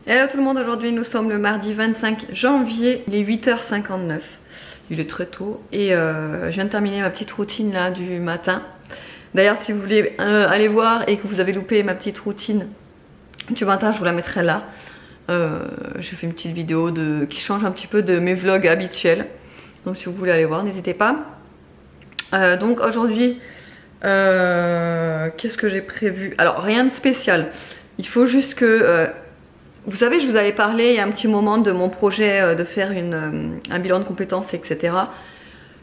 Hello tout le monde, aujourd'hui nous sommes le mardi 25 janvier, il est 8h59, il est très tôt et je viens de terminer ma petite routine là du matin. D'ailleurs si vous voulez aller voir et que vous avez loupé ma petite routine du matin, je vous la mettrai là. J'ai fait une petite vidéo qui change un petit peu de mes vlogs habituels, donc si vous voulez aller voir n'hésitez pas. Donc aujourd'hui, qu'est-ce que j'ai prévu? Alors rien de spécial, il faut juste que... vous savez, je vous avais parlé il y a un petit moment de mon projet de faire un bilan de compétences, etc.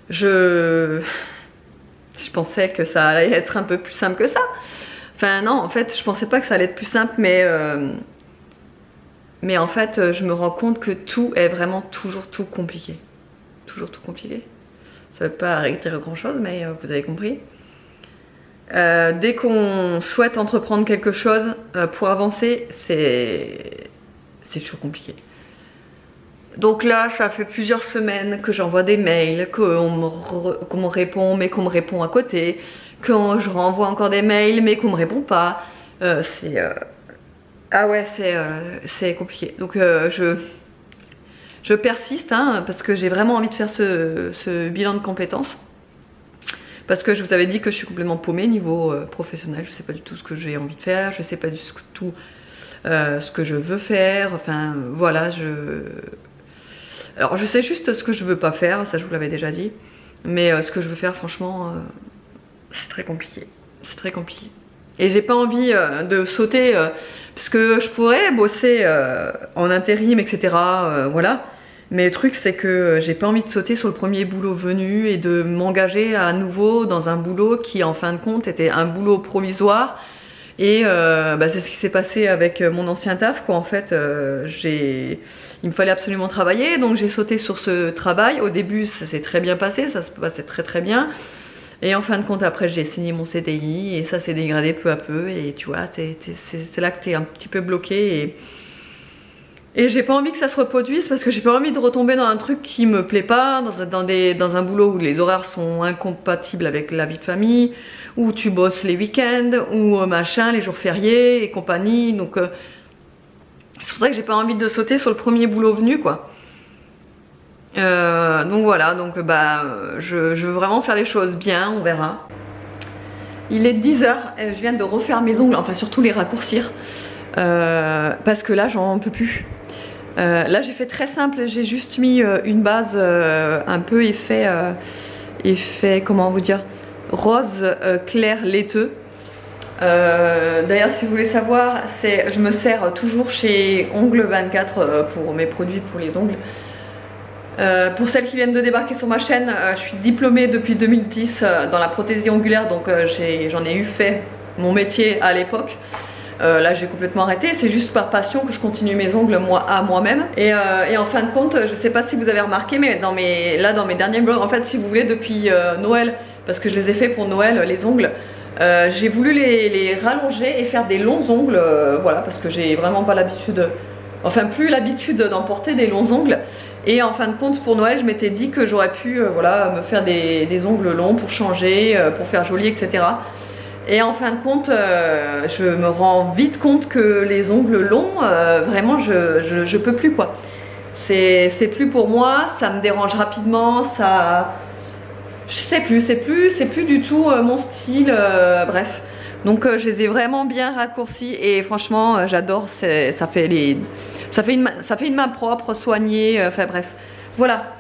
Je pensais que ça allait être un peu plus simple que ça. Enfin non, en fait, je pensais pas que ça allait être plus simple, mais en fait, je me rends compte que tout est vraiment toujours tout compliqué. Toujours tout compliqué. Ça veut pas arrêter grand chose, mais vous avez compris. Dès qu'on souhaite entreprendre quelque chose pour avancer, c'est toujours compliqué. Donc là, ça fait plusieurs semaines que j'envoie des mails, qu'on me répond, mais qu'on me répond à côté, que je renvoie encore des mails, mais qu'on me répond pas. Ah ouais, c'est compliqué. Donc je persiste, hein, parce que j'ai vraiment envie de faire ce bilan de compétences. Parce que je vous avais dit que je suis complètement paumée niveau professionnel, je sais pas du tout ce que j'ai envie de faire, je sais pas du tout ce que je veux faire, enfin voilà, alors je sais juste ce que je veux pas faire, ça je vous l'avais déjà dit, mais ce que je veux faire franchement, c'est très compliqué, c'est très compliqué. Et j'ai pas envie de sauter, parce que je pourrais bosser en intérim, etc. Voilà. Mais le truc c'est que j'ai pas envie de sauter sur le premier boulot venu et de m'engager à nouveau dans un boulot qui en fin de compte était un boulot provisoire. Et c'est ce qui s'est passé avec mon ancien taf quoi. En fait il me fallait absolument travailler, donc j'ai sauté sur ce travail. Au début ça s'est très bien passé, ça se passait très bien. Et en fin de compte après j'ai signé mon CDI et ça s'est dégradé peu à peu. Et tu vois, c'est là que t'es un petit peu bloqué et j'ai pas envie que ça se reproduise parce que j'ai pas envie de retomber dans un truc qui me plaît pas, dans un boulot où les horaires sont incompatibles avec la vie de famille, où tu bosses les week-ends, ou machin, les jours fériés et compagnie. Donc c'est pour ça que j'ai pas envie de sauter sur le premier boulot venu quoi. Donc voilà, donc je veux vraiment faire les choses bien, on verra. Il est 10h, je viens de refaire mes ongles, enfin surtout les raccourcir. Parce que là j'en peux plus. Là j'ai fait très simple, j'ai juste mis une base un peu effet comment vous dire, rose clair laiteux. D'ailleurs si vous voulez savoir, je me sers toujours chez Ongles 24 pour mes produits pour les ongles. Pour celles qui viennent de débarquer sur ma chaîne, je suis diplômée depuis 2010 dans la prothésie ongulaire, donc j'en ai eu fait mon métier à l'époque. Là j'ai complètement arrêté, c'est juste par passion que je continue mes ongles moi-même. Et en fin de compte, je sais pas si vous avez remarqué, mais dans mes derniers vlogs, en fait si vous voulez depuis Noël, parce que je les ai fait pour Noël les ongles, j'ai voulu les rallonger et faire des longs ongles, voilà, parce que j'ai vraiment pas l'habitude, enfin plus l'habitude d'en porter des longs ongles. Et en fin de compte pour Noël je m'étais dit que j'aurais pu voilà, me faire des ongles longs pour changer, pour faire joli, etc. Et en fin de compte, je me rends vite compte que les ongles longs, vraiment, je peux plus quoi. C'est plus pour moi, ça me dérange rapidement, ça, je sais plus, c'est plus du tout mon style, bref. Donc je les ai vraiment bien raccourcis et franchement, j'adore. Ça fait une main propre, soignée, enfin bref, voilà.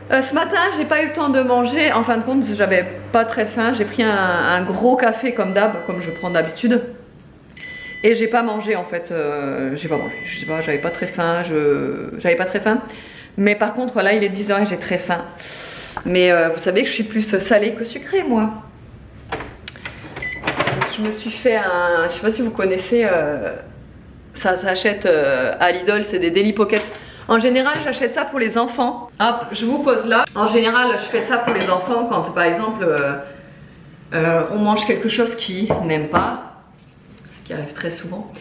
Ce matin j'ai pas eu le temps de manger, en fin de compte j'avais pas très faim, j'ai pris un gros café comme d'hab, comme je prends d'habitude. Et j'ai pas mangé en fait, j'ai pas mangé, je sais pas, j'avais pas très faim, Mais par contre là il est 10h et j'ai très faim. Mais vous savez que je suis plus salée que sucrée moi. Donc, je me suis fait je sais pas si vous connaissez, ça s'achète à Lidl, c'est des Daily Pocket. En général, j'achète ça pour les enfants. Hop, je vous pose là. En général, je fais ça pour les enfants quand, par exemple, on mange quelque chose qu'ils n'aiment pas. Ce qui arrive très souvent.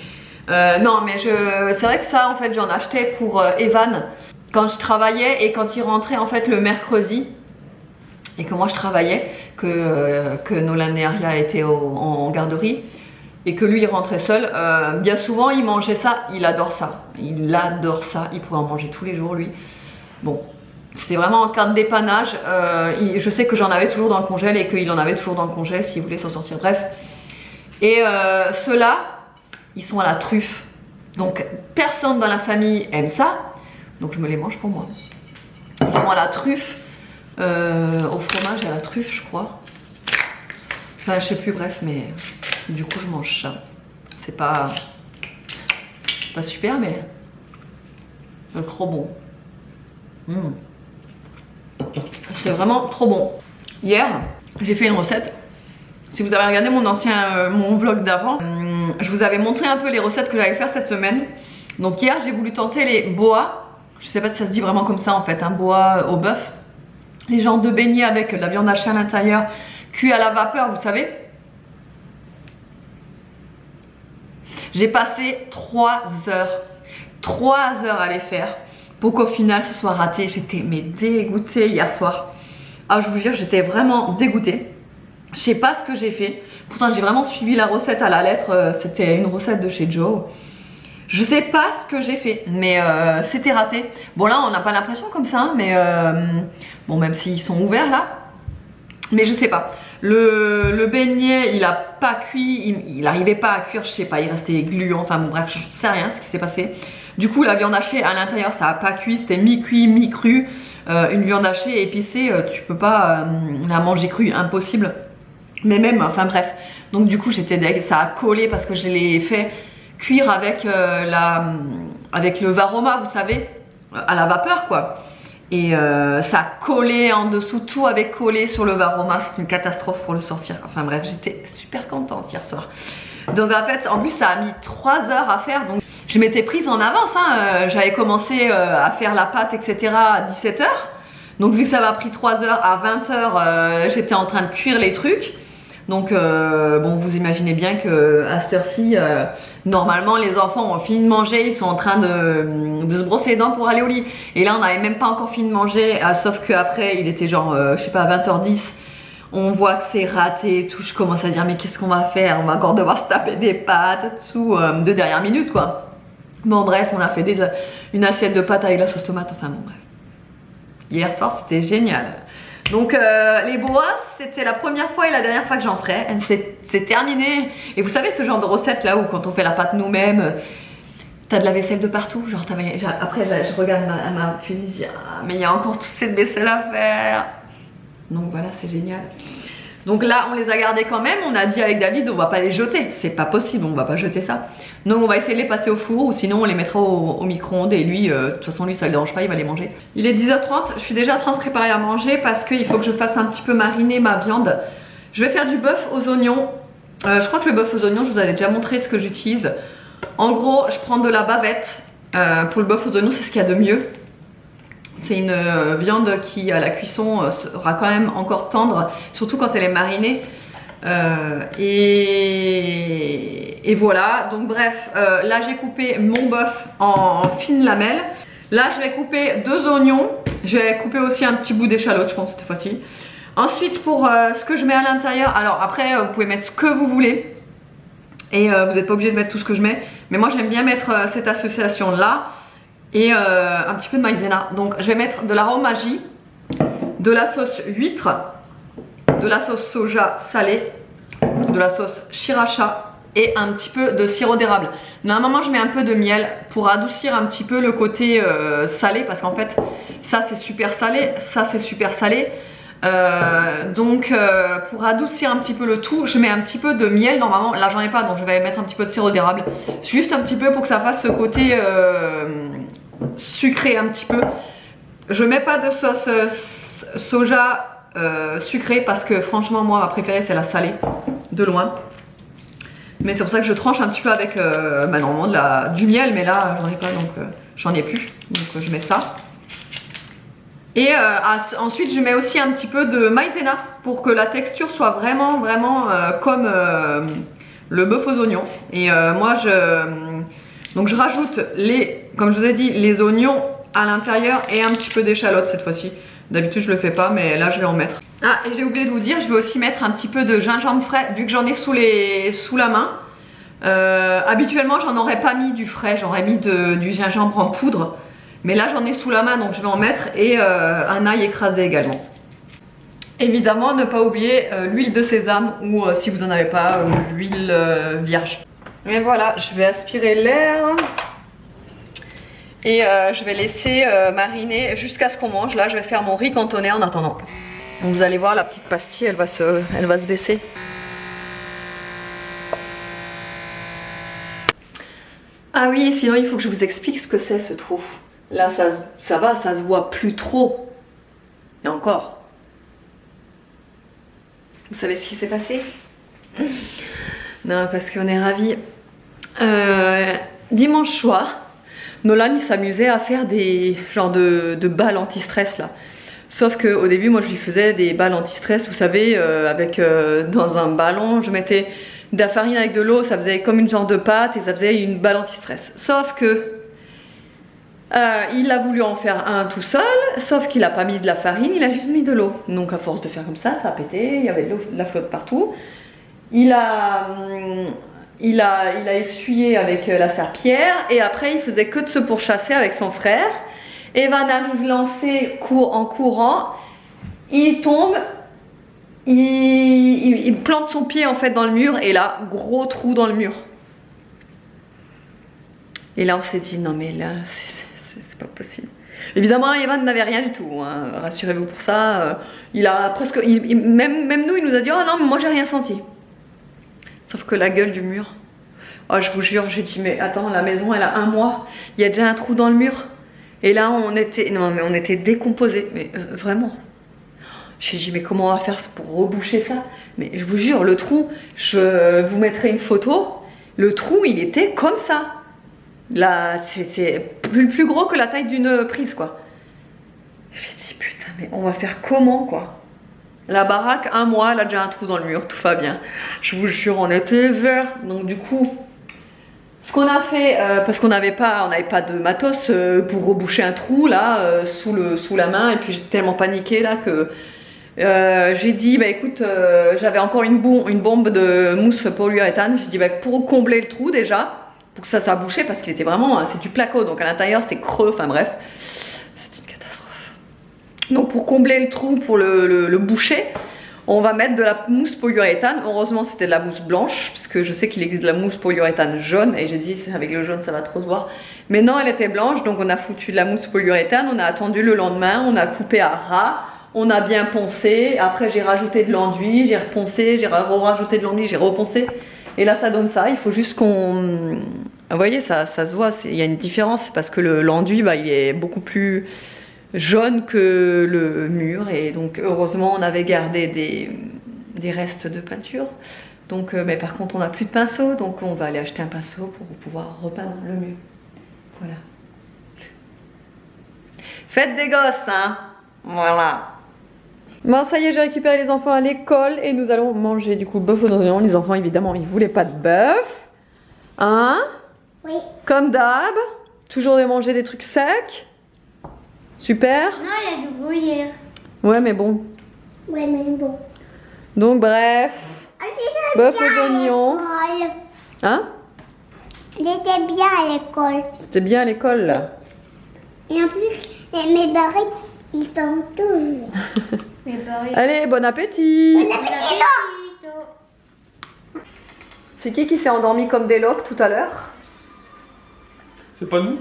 Non, mais c'est vrai que ça, en fait, j'en achetais pour Evan quand je travaillais et quand il rentrait, en fait, le mercredi. Et que moi, je travaillais, que Nolan et Aria étaient en garderie. et que lui il rentrait seul, bien souvent il mangeait ça, il adore ça, il pourrait en manger tous les jours lui. Bon, c'était vraiment en cas de dépannage, je sais que j'en avais toujours dans le congèle et qu'il en avait toujours dans le congèle s'il voulait s'en sortir, bref. Et ceux-là, ils sont à la truffe, donc personne dans la famille aime ça, donc je me les mange pour moi. Ils sont à la truffe, au fromage et à la truffe je crois. Enfin je sais plus, bref, mais du coup je mange ça. C'est pas super mais trop bon. C'est vraiment trop bon. Hier j'ai fait une recette. Si vous avez regardé mon vlog d'avant, je vous avais montré un peu les recettes que j'allais faire cette semaine. Donc hier j'ai voulu tenter les boas. Je sais pas si ça se dit vraiment comme ça en fait, un bois au bœuf. Les genres de beignets avec de la viande hachée à l'intérieur, cuit à la vapeur, vous savez. J'ai passé 3 heures à les faire pour qu'au final ce soit raté. J'étais dégoûtée hier soir. Ah, je vous jure, j'étais vraiment dégoûtée. Je sais pas ce que j'ai fait. Pourtant j'ai vraiment suivi la recette à la lettre. C'était une recette de chez Joe. Je sais pas ce que j'ai fait, mais c'était raté. Bon là on n'a pas l'impression comme ça, mais bon, même s'ils sont ouverts là. Mais je sais pas. Le beignet il a pas cuit, il arrivait pas à cuire, je sais pas, il restait gluant, enfin bon bref, je sais rien ce qui s'est passé. Du coup la viande hachée à l'intérieur ça a pas cuit, c'était mi-cuit, mi-cru. Une viande hachée épicée, tu peux pas la manger crue, impossible. Mais même, enfin bref. Donc du coup j'étais deg, ça a collé parce que je l'ai fait cuire avec, avec le varoma, vous savez, à la vapeur quoi. Et ça a collé en dessous, tout avait collé sur le varoma, c'est une catastrophe pour le sortir. Enfin bref, j'étais super contente hier soir. Donc en fait, en plus ça a mis 3 heures à faire, donc je m'étais prise en avance, hein. J'avais commencé à faire la pâte, etc. à 17 h. Donc vu que ça m'a pris 3 heures, à 20 h, j'étais en train de cuire les trucs. Donc bon, vous imaginez bien que à cette heure-ci, normalement les enfants ont fini de manger, ils sont en train de se brosser les dents pour aller au lit. Et là on n'avait même pas encore fini de manger, sauf qu'après il était genre, je sais pas, 20 h 10. On voit que c'est raté et tout, je commence à dire mais qu'est-ce qu'on va faire? On va encore devoir se taper des pâtes, tout, de dernière minute quoi. Bon bref, on a fait une assiette de pâtes avec la sauce tomate, enfin bon bref. Hier soir c'était génial. Donc les boas, c'était la première fois et la dernière fois que j'en ferai. C'est terminé. Et vous savez ce genre de recette là où quand on fait la pâte nous-mêmes, t'as de la vaisselle de partout. Genre, après je regarde ma cuisine, je dis ah, mais il y a encore toute cette vaisselle à faire. Donc voilà, c'est génial. Donc là, on les a gardés quand même. On a dit avec David, on va pas les jeter. C'est pas possible, on va pas jeter ça. Donc on va essayer de les passer au four ou sinon on les mettra au micro-ondes. Et lui, de toute façon, lui, ça le dérange pas, il va les manger. Il est 10 h 30. Je suis déjà en train de préparer à manger parce qu'il faut que je fasse un petit peu mariner ma viande. Je vais faire du bœuf aux oignons. Je crois que le bœuf aux oignons, je vous avais déjà montré ce que j'utilise. En gros, je prends de la bavette. Pour le bœuf aux oignons, c'est ce qu'il y a de mieux. C'est une viande qui à la cuisson sera quand même encore tendre, surtout quand elle est marinée. Et voilà, donc bref, là j'ai coupé mon bœuf en fines lamelles. Là je vais couper 2 oignons, je vais couper aussi un petit bout d'échalote je pense cette fois-ci. Ensuite pour ce que je mets à l'intérieur, alors après vous pouvez mettre ce que vous voulez. Et vous n'êtes pas obligé de mettre tout ce que je mets. Mais moi j'aime bien mettre cette association là. Et un petit peu de maïzena. Donc je vais mettre de l'arôme magie, de la sauce huître, de la sauce soja salée, de la sauce sriracha et un petit peu de sirop d'érable. Normalement je mets un peu de miel pour adoucir un petit peu le côté salé parce qu'en fait ça c'est super salé, ça c'est super salé. Donc pour adoucir un petit peu le tout, je mets un petit peu de miel. Normalement là j'en ai pas donc je vais mettre un petit peu de sirop d'érable. Juste un petit peu pour que ça fasse ce côté sucré un petit peu. Je mets pas de sauce soja sucrée parce que franchement moi ma préférée c'est la salée de loin. Mais c'est pour ça que je tranche un petit peu avec normalement du miel, mais là j'en ai pas donc j'en ai plus. Donc je mets ça. Et ensuite je mets aussi un petit peu de maïzena pour que la texture soit vraiment comme le bœuf aux oignons. Et moi donc je rajoute comme je vous ai dit, les oignons à l'intérieur et un petit peu d'échalote cette fois-ci. D'habitude je le fais pas mais là je vais en mettre. Ah et j'ai oublié de vous dire, je vais aussi mettre un petit peu de gingembre frais vu que j'en ai sous la main. Habituellement, j'en aurais pas mis du frais, j'aurais mis du gingembre en poudre. Mais là, j'en ai sous la main, donc je vais en mettre. Et un ail écrasé également. Évidemment, ne pas oublier l'huile de sésame ou si vous n'en avez pas, l'huile vierge. Et voilà, je vais aspirer l'air. Et je vais laisser mariner jusqu'à ce qu'on mange. Là, je vais faire mon riz cantonais en attendant. Donc, vous allez voir, la petite pastille, elle va se baisser. Ah oui, sinon il faut que je vous explique ce que c'est ce trou. Là, ça va, ça se voit plus trop. Et encore. Vous savez ce qui s'est passé? Non, parce qu'on est ravis. Dimanche soir, Nolan il s'amusait à faire des genres de balles anti-stress là. Sauf qu'au début, moi je lui faisais des balles anti-stress, vous savez, dans un ballon, je mettais de la farine avec de l'eau, ça faisait comme une genre de pâte et ça faisait une balle anti-stress. Sauf que il a voulu en faire un tout seul, sauf qu'il n'a pas mis de la farine, il a juste mis de l'eau. Donc à force de faire comme ça a pété, il y avait de la flotte partout. Il a essuyé avec la serpillière et après il faisait que de se pourchasser avec son frère. Evan arrive lancé en courant, il tombe, il plante son pied en fait dans le mur et là, gros trou dans le mur. Et là on s'est dit non mais là c'est pas possible. Évidemment Evan n'avait rien du tout, hein. Rassurez-vous pour ça. Il a presque, même nous il nous a dit oh non mais moi j'ai rien senti. Sauf que la gueule du mur, oh je vous jure j'ai dit mais attends la maison elle a 1 mois, il y a déjà un trou dans le mur. Et là on était décomposés, mais vraiment. J'ai dit mais comment on va faire pour reboucher ça? Mais je vous jure le trou, je vous mettrai une photo, le trou il était comme ça. Là c'est plus gros que la taille d'une prise quoi. J'ai dit putain mais on va faire comment quoi? La baraque 1 mois, elle a déjà un trou dans le mur, tout va bien. Je vous jure on était verts, donc du coup... Ce qu'on a fait, parce qu'on n'avait pas de matos pour reboucher un trou là sous la main et puis j'étais tellement paniquée là que j'ai dit bah écoute j'avais encore une bombe de mousse polyuréthane. J'ai dit bah pour combler le trou déjà pour que ça bouchait parce qu'il était vraiment c'est du placo donc à l'intérieur c'est creux, enfin bref c'est une catastrophe. Donc pour combler le trou, pour le boucher, on va mettre de la mousse polyuréthane. Heureusement c'était de la mousse blanche parce que je sais qu'il existe de la mousse polyuréthane jaune et j'ai dit avec le jaune ça va trop se voir. Mais non elle était blanche donc on a foutu de la mousse polyuréthane, on a attendu le lendemain, on a coupé à ras, on a bien poncé, après j'ai rajouté de l'enduit, j'ai reponcé, j'ai rajouté de l'enduit, j'ai reponcé et là ça donne ça. Il faut juste qu'on... Vous voyez ça se voit, il y a une différence parce que l'enduit bah, il est beaucoup plus... jaune que le mur et donc heureusement on avait gardé des restes de peinture donc mais par contre on n'a plus de pinceau donc on va aller acheter un pinceau pour pouvoir repeindre le mur. Voilà, faites des gosses hein, voilà. Bon ça y est j'ai récupéré les enfants à l'école et nous allons manger du coup bœuf aux oignons. Les enfants évidemment ils voulaient pas de bœuf hein, oui, comme d'hab, toujours de manger des trucs secs. Super. Non, il y a du gruyère. Ouais, mais bon. Ouais, mais bon. Donc, bref. Bœuf aux oignons. Hein? Il était bien à l'école. C'était bien à l'école, là. Et en plus, mes barrettes, ils tombent toujours. Allez, bon appétit. Bon appétit. C'est qui s'est endormi comme des loques tout à l'heure? C'est pas nous.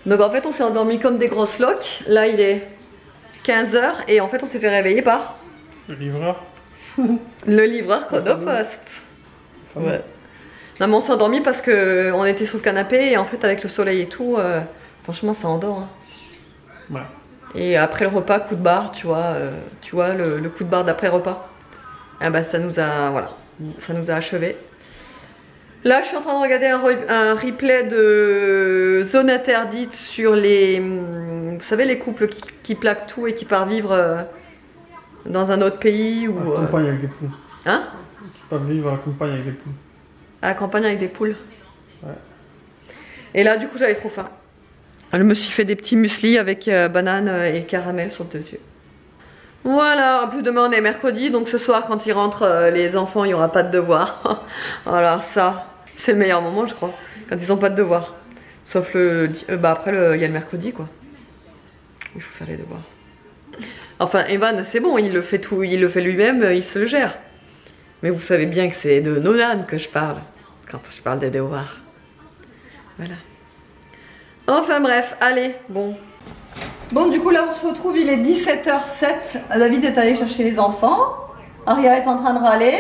Donc en fait on s'est endormi comme des grosses loques. Là il est 15 h et en fait on s'est fait réveiller par Le livreur. le livreur Chronopost. Ouais. Non mais on s'est endormi parce que on était sur le canapé et en fait avec le soleil et tout, franchement ça endort. Hein. Ouais. Et après le repas, coup de barre, tu vois le coup de barre d'après repas. Ah bah ça nous a, voilà, ça nous a achevé. Là, je suis en train de regarder un replay de Zone Interdite sur les... Vous savez, les couples qui plaquent tout et qui partent vivre dans un autre pays ou... À la campagne avec des poules. Hein? Qui peuvent vivre à la campagne avec des poules. À la campagne avec des poules. Ouais. Et là, du coup, j'avais trop faim. Je me suis fait des petits muesli avec banane et caramel sur le dessus. Voilà, en plus demain on est mercredi, donc ce soir quand ils rentrent, les enfants, il n'y aura pas de devoirs. Voilà, ça, c'est le meilleur moment je crois, quand ils n'ont pas de devoirs. Sauf après il y a le mercredi quoi. Il faut faire les devoirs. Enfin Evan c'est bon, il le fait tout, il le fait lui-même, il se le gère. Mais vous savez bien que c'est de Nolan que je parle, quand je parle des devoirs. Voilà. Enfin bref, allez, bon. Bon, du coup, là, on se retrouve, il est 17h07. David est allé chercher les enfants. Aria est en train de râler.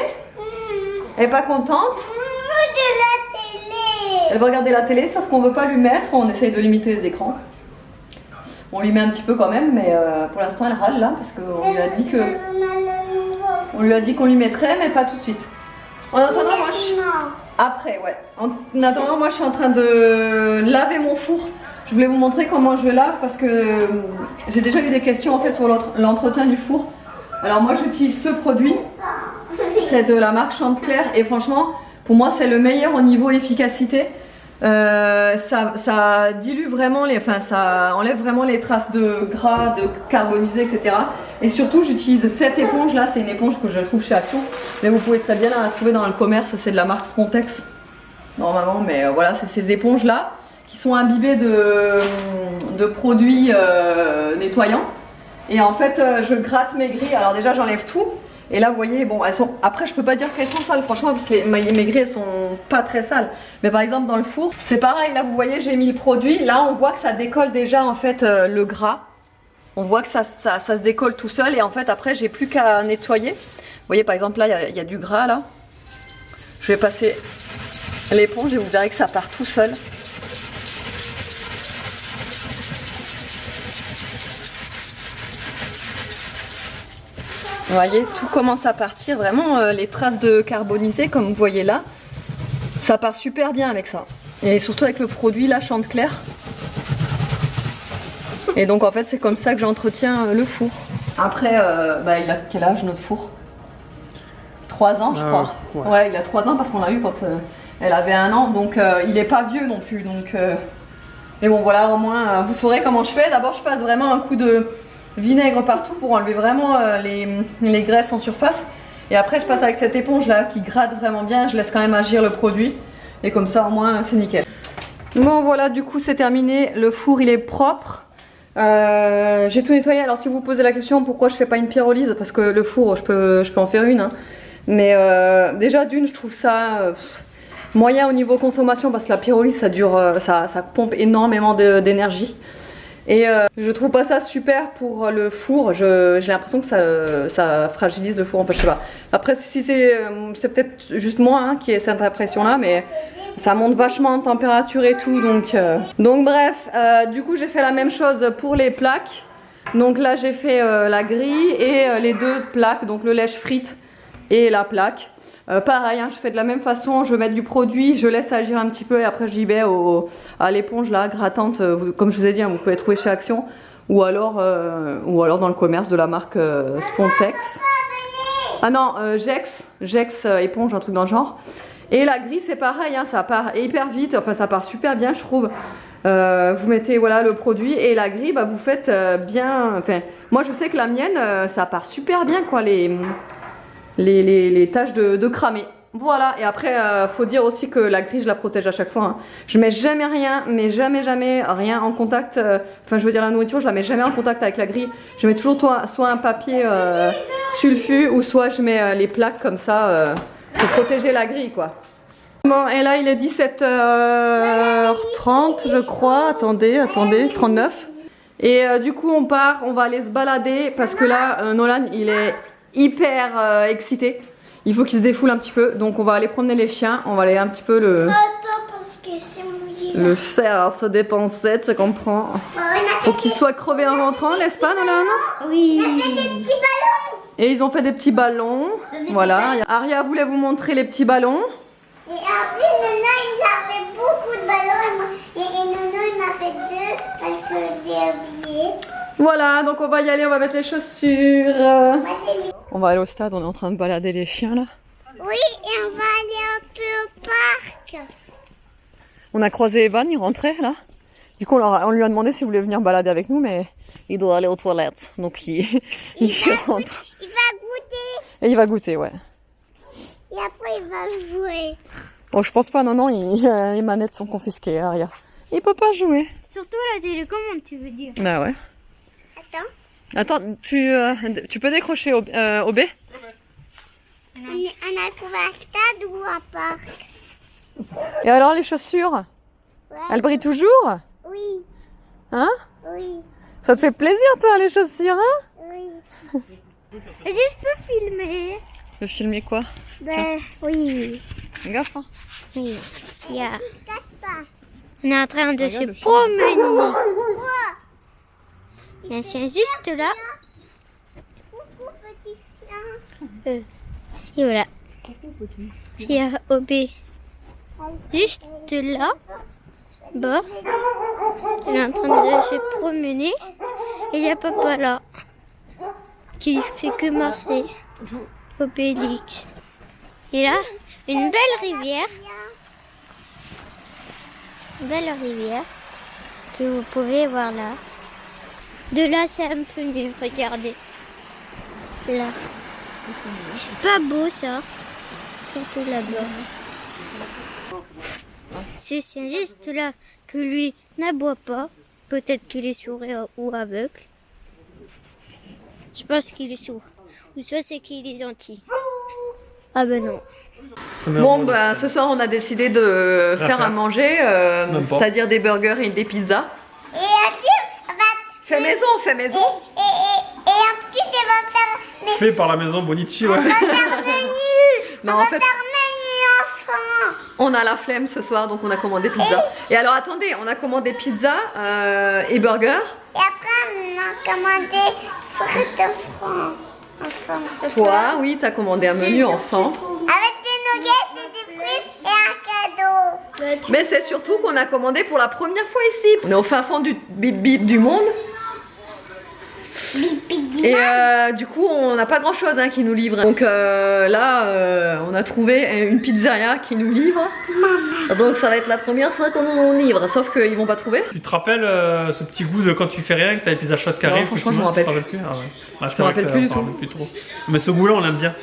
Elle est pas contente. De la télé. Elle va regarder la télé, sauf qu'on veut pas lui mettre. On essaye de limiter les écrans. On lui met un petit peu quand même, mais pour l'instant, elle râle là, parce qu'on lui a dit que... On lui a dit qu'on lui mettrait, mais pas tout de suite. En attendant, moi, après, ouais. En attendant, moi, je suis en train de laver mon four. Je voulais vous montrer comment je le lave parce que j'ai déjà eu des questions en fait sur l'entretien du four. Alors moi j'utilise ce produit, c'est de la marque Chantecler et franchement pour moi c'est le meilleur au niveau efficacité. Ça dilue vraiment ça enlève vraiment les traces de gras, de carbonisé, etc. Et surtout j'utilise cette éponge là, c'est une éponge que je trouve chez Action, mais vous pouvez très bien la trouver dans le commerce, c'est de la marque Spontex normalement, mais voilà c'est ces éponges là qui sont imbibés de produits nettoyants. Et en fait, je gratte mes grilles. Alors déjà, j'enlève tout. Et là, vous voyez, bon, elles sont... Après, je peux pas dire qu'elles sont sales, franchement, parce que mes grilles, elles sont pas très sales. Mais par exemple, dans le four, c'est pareil. Là, vous voyez, j'ai mis le produit. Là, on voit que ça décolle déjà, en fait, le gras. On voit que ça se décolle tout seul. Et en fait, après, j'ai plus qu'à nettoyer. Vous voyez, par exemple, là, il y a du gras, là. Je vais passer l'éponge et vous verrez que ça part tout seul. Vous voyez, tout commence à partir, vraiment les traces de carbonisé comme vous voyez là, ça part super bien avec ça. Et surtout avec le produit là, Chantecler. Et donc en fait c'est comme ça que j'entretiens le four. Après, il a quel âge notre four? 3 ans je crois. Ouais, il a 3 ans parce qu'on l'a eu quand elle avait 1 an, donc il est pas vieux non plus. Donc, mais bon voilà, au moins vous saurez comment je fais. D'abord je passe vraiment un coup de vinaigre partout pour enlever vraiment les graisses en surface. Et après je passe avec cette éponge là qui gratte vraiment bien, je laisse quand même agir le produit. Et comme ça au moins c'est nickel. Bon voilà, du coup c'est terminé, le four il est propre. J'ai tout nettoyé. Alors si vous vous posez la question pourquoi je fais pas une pyrolyse, parce que le four je peux en faire une hein. Mais déjà d'une je trouve ça moyen au niveau consommation, parce que la pyrolyse ça dure, ça pompe énormément d'énergie. Et je trouve pas ça super pour le four. J'ai l'impression que ça fragilise le four, enfin je sais pas. Après si c'est peut-être juste moi hein, qui ai cette impression là, mais ça monte vachement en température et tout, donc bref, du coup j'ai fait la même chose pour les plaques. Donc là j'ai fait la grille et les 2 plaques, donc le lèche frite et la plaque. Pareil, hein, je fais de la même façon, je vais mettre du produit, je laisse agir un petit peu et après j'y vais à l'éponge là, grattante, comme je vous ai dit, hein, vous pouvez trouver chez Action ou alors dans le commerce de la marque Spontex. Ah non, Jex éponge, un truc dans le genre. Et la grille c'est pareil, hein, ça part hyper vite, enfin ça part super bien je trouve. Vous mettez voilà le produit et la grille, bah, vous faites bien, enfin moi je sais que la mienne ça part super bien quoi, les tâches de cramer. Voilà, et après faut dire aussi que la grille je la protège à chaque fois hein. Je mets jamais rien, mais jamais rien en contact, enfin je veux dire la nourriture je la mets jamais en contact avec la grille. Je mets toujours soit un papier sulfu ou soit je mets les plaques comme ça pour protéger la grille quoi. Bon, et là il est 17h30 je crois, attendez, 39. Et du coup on part, on va aller se balader parce que là Nolan il est hyper excité. Il faut qu'il se défoule un petit peu, donc on va aller promener les chiens, on va aller un petit peu Attends, parce que c'est mouillé. Le faire se dépenser, tu comprends. Faut qu'il soit crevé en rentrant, n'est-ce pas Nolan? Oui. On a fait des petits ballons. Et ils ont fait des petits ballons. Voilà, Aria voulait vous montrer les petits ballons. Et après, Nana, il a fait beaucoup de ballons et Nono, il m'a fait 2 parce que j'ai oublié. Voilà, donc on va y aller, on va mettre les chaussures. On va aller au stade, on est en train de balader les chiens là. Oui, et on va aller un peu au parc. On a croisé Evan, il rentrait là. Du coup, on lui a demandé s'il voulait venir balader avec nous, mais il doit aller aux toilettes. Donc il rentre. Il va goûter. Et il va goûter, ouais. Et après, il va jouer. Bon, je pense pas, non, les manettes sont confisquées, Aria. Il peut pas jouer. Surtout la télécommande, tu veux dire. Bah ouais. Attends. Attends, tu peux décrocher au B? On a trouvé un stade ou un parc? Et alors, les chaussures? Ouais. Elles brillent toujours? Oui. Hein? Oui. Ça te fait plaisir, toi, les chaussures, hein? Oui. Est-ce que je peux filmer? Tu veux filmer quoi? Ben, oui. Fais gaffe, hein. Oui. Il y a... On est en train de se Regarde le chien. promener. Il y a un chien juste là. Coucou, petit chien. Et voilà. Il y a OB juste là. Bas. Il est en train de se promener. Et il y a papa là. Qui fait que marcher. Obélix. Et là, une belle rivière. Une belle rivière. Que vous pouvez voir là. De là, c'est un peu mieux. Regardez. Là. C'est pas beau ça. Surtout là-bas. C'est juste là que lui n'aboie pas. Peut-être qu'il est sourd ou aveugle. Je pense qu'il est sourd. Ou soit c'est qu'il est gentil. Ah ben non. Bon, bah, ce soir, on a décidé de faire à manger, c'est-à-dire des burgers et des pizzas. Et ensuite, Fais maison, fais maison. et ensuite, on va faire... Fait par la maison Bonici, ouais. Non, en fait, enfant. on a la flemme ce soir, donc on a commandé pizza. Et alors, attendez, on a commandé pizza et burger. Et après, on a commandé frites enfant. Toi, oui, t'as commandé un menu enfant. Avec des nuggets et des frites et un cadeau. Mais c'est surtout qu'on a commandé pour la première fois ici. On est au fin fond du bip bip du monde. Et du coup, on n'a pas grand chose qui nous livre. Donc là, on a trouvé une pizzeria qui nous livre. Donc ça va être la première fois qu'on nous livre. Sauf qu'ils vont pas trouver. Tu te rappelles ce petit goût de quand tu fais rien, que t'as les pizzas chaudes qui Non, arrivent? franchement, je me rappelle plus. Ah ouais. Ah, me rappelle plus du ça tout. rappelle plus trop. Mais ce goût-là, on l'aime bien.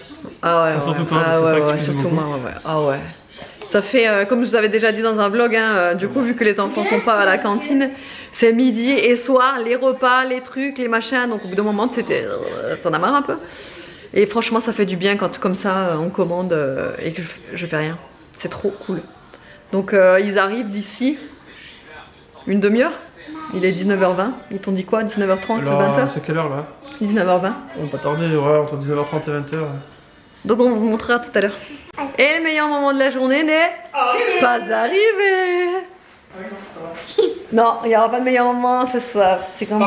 Ah ouais, Surtout ouais. toi, Ah c'est ouais, ça que tu ouais, cuisines surtout beaucoup. moi, ouais. Ah ouais. Ça fait, comme je vous avais déjà dit dans un vlog, du coup, vu que les enfants sont pas à la cantine, c'est midi et soir, les repas, les trucs, les machins. Donc au bout d'un moment, c'était, t'en as marre un peu. Et franchement, ça fait du bien quand comme ça, on commande et que je fais rien. C'est trop cool. Donc ils arrivent d'ici une demi-heure. Il est 19h20. Ils t'ont dit quoi? 19h30, Alors, 20h? c'est quelle heure là? 19h20. On va pas tarder, ouais, entre 19h30 et 20h. Donc on vous montrera tout à l'heure. Et le meilleur moment de la journée n'est pas arrivé. Non, il n'y aura pas de meilleur moment ce soir. C'est comme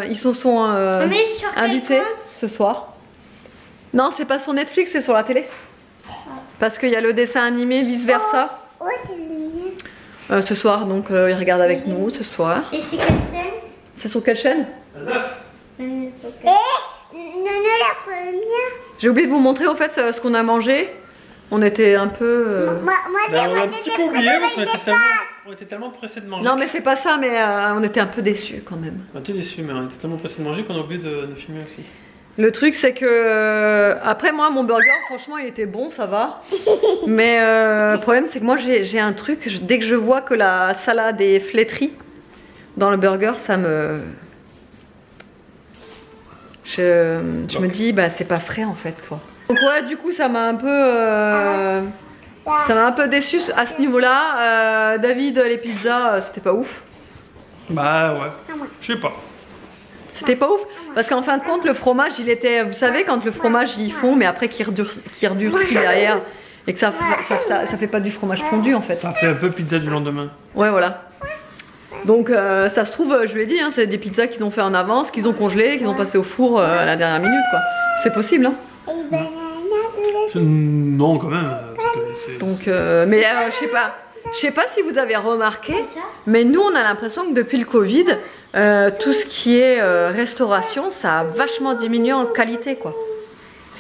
ils se sont Mais sur quel invités compte? ce soir. Non, c'est pas sur Netflix, c'est sur la télé. Parce qu'il y a le dessin animé vice versa Ouais, c'est le mien. ce soir. Donc ils regardent avec nous ce soir. Et c'est quelle chaîne? C'est sur quelle chaîne? Et non, la première. J'ai oublié de vous montrer au fait ce qu'on a mangé. On était un peu. Moi, Ben, on l'a un j'ai petit des peu oublié photos parce qu'on avec était des on était tellement pressés de manger. Non mais c'est pas ça, mais on était un peu déçus quand même. On était déçus, mais on était tellement pressés de manger qu'on a oublié de filmer aussi. Le truc c'est que après moi mon burger franchement il était bon, ça va. Mais le problème c'est que moi j'ai un truc, dès que je vois que la salade est flétrie dans le burger, ça me... Je me dis bah c'est pas frais en fait quoi. Donc ouais du coup ça m'a un peu... ça m'a un peu déçu à ce niveau-là. David, les pizzas, c'était pas ouf. Bah ouais, je sais pas. C'était pas ouf parce qu'en fin de compte le fromage il était, vous savez quand le fromage ils fond mais après qui redurcit derrière et que ça fait pas du fromage fondu en fait. Ça fait un peu pizza du lendemain. Ouais voilà. Donc ça se trouve, je lui ai dit, hein, c'est des pizzas qu'ils ont fait en avance, qu'ils ont congelées, qu'ils ont passé au four à la dernière minute quoi. C'est possible hein. Et banana de la... Non quand même. Parce que c'est- Donc mais je sais pas si vous avez remarqué, mais nous on a l'impression que depuis le Covid, tout ce qui est restauration, ça a vachement diminué en qualité quoi.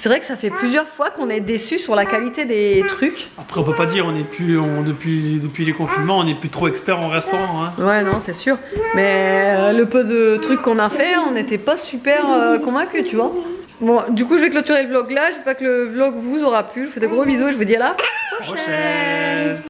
C'est vrai que ça fait plusieurs fois qu'on est déçus sur la qualité des trucs. Après, on peut pas dire, depuis les confinements, on n'est plus trop experts en restaurant. Hein. Ouais, non, c'est sûr. Mais le peu de trucs qu'on a fait, on n'était pas super convaincus, tu vois. Bon, du coup, je vais clôturer le vlog là. J'espère que le vlog vous aura plu. Je vous fais de gros bisous et je vous dis à la prochaine.